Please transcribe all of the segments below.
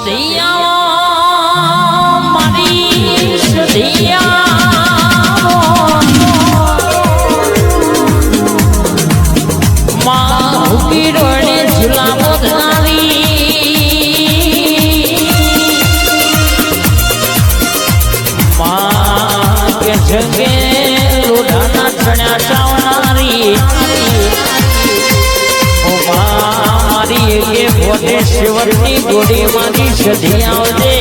સદૈયા મારી સદૈયા માં ભૂકી રોડે ઝુલા બોધનારી માં કે જગે લોઢાના ચણ્યા ચાવનારી મારી ભોટે શિવરની ગોડી માંથી સધી આવજે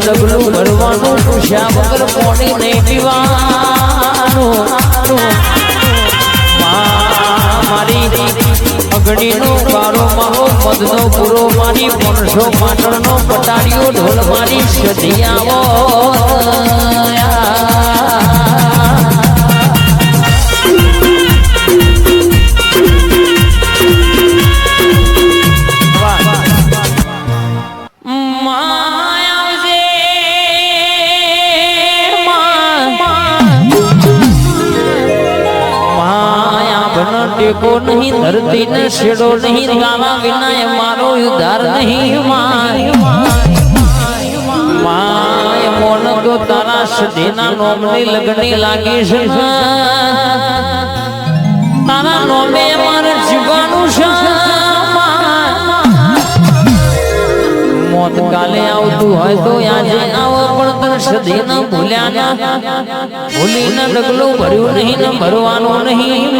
ડગલું ભરવાનું પૂછ્યા વગર પાણી નહીં પીવાનું મારી અગ્નિનો કારો માહો મધનો પૂરો મારી 500 પાટણનો પટાડીઓ ઢોલ મારી સધી આવો ટેકો નહીં ધરતી ને છેડો નહીં ગાવા વિના મારો ઉદ્ધાર નહીં માય મોન તો તારા સદીના નોમની લગની લાગી છે તારા નોમે મારે જીવવાનું છે મોત કાલે આવતું હોય તો આજે આવો પણ તને સદીના ભૂલ્યા ના ભૂલીને ડગલું ભર્યું નહીં ને ભરવાનું નહીં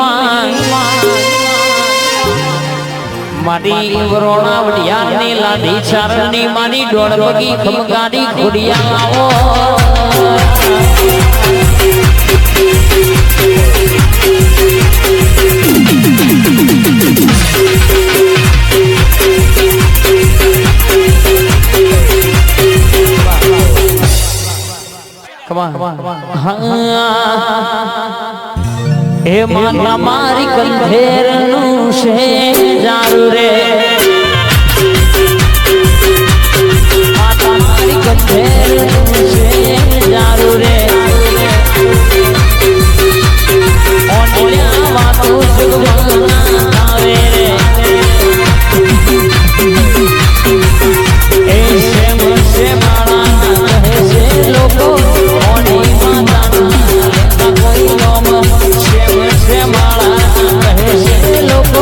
મારી વરોણા વડિયાની લાડી ચારણની મારી દોડ પગી ખમકારી ખોડિયા આવો હે માતા મારી કંઠેર નું છે જારું રે માતા મારી કંઠેર નું છે જારું રે ઓનલ્યા વાતો જગવાના આવે રે એ શેમ શેમાળા કહે છે લોકો ઓની માતાના કોઈ નોમ શેમ શેમાળા કહે છે લોકો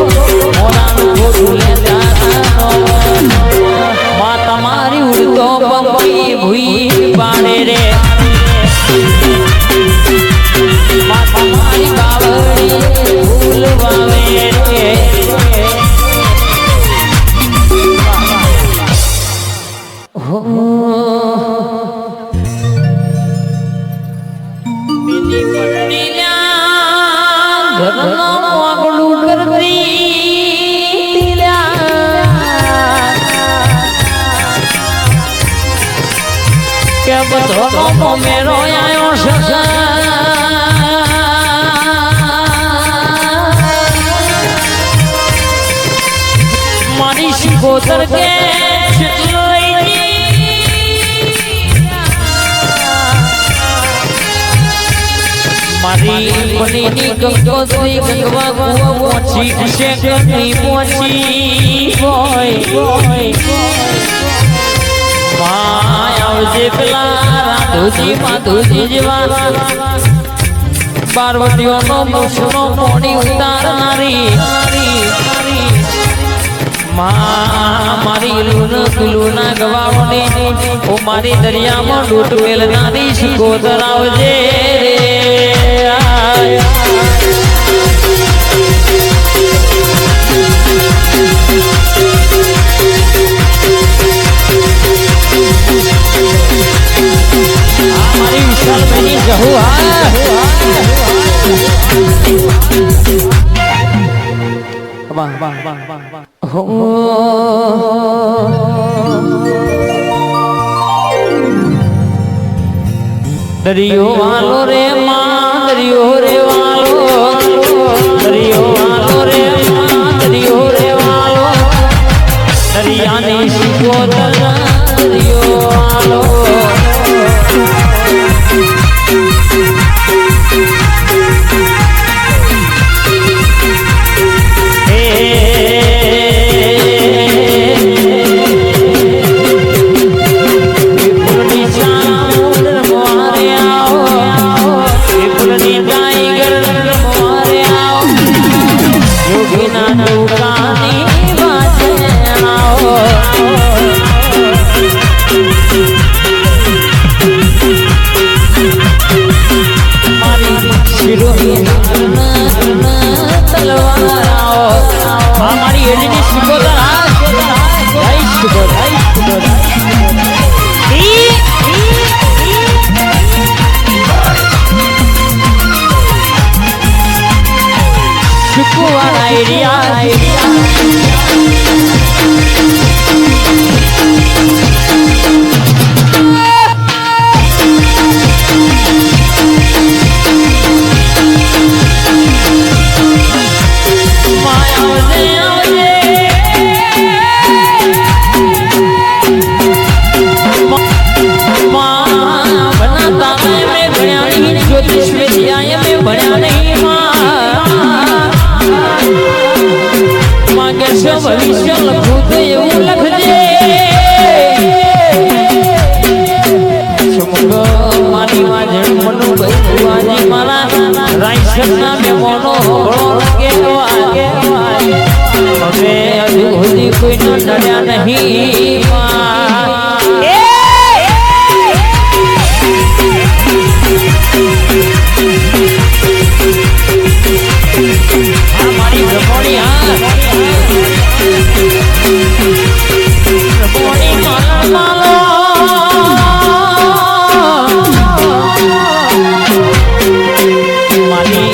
ઓનાનું ખોટું લેતા માં તમારી ઉડતો પંખી ભૂઈ પાડે રે માં તમારી બાવળી ફૂલ વાવે રે બધો મેરો આયો છે મારી શિકોતર કે મારી બનીની ગંગોત્રી ગંગવા કુવા પહોંચી છે કે નહીં પહોંચી આવજે પેલા રાધુજી માધુજી જેવા પાર્વતીઓનો મુસનો મોડી ઉતારનારી મારી લુના ગવાવણી ઓ મારી દરિયામાં લૂંટ મેલનારી શિકોતર આવજે રે દરિયો વાલો રે માં દરિયો રે વાલો દરિયો વાલો રે માં દરિયો રે વાલો દરિયાની શિકોતર દરિયો વાલો ભવિષ્ય લખું તો એવું લખજે મારી વાજણ મનું ભગવાજી મારા રાઈસરના મેમોનો હવે હજુ સુધી કોઈનો ડર્યા નહીં મારી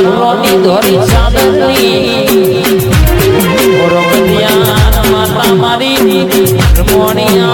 ભગવાણી ધોરી ચાદરની માતા મારી મોણિયા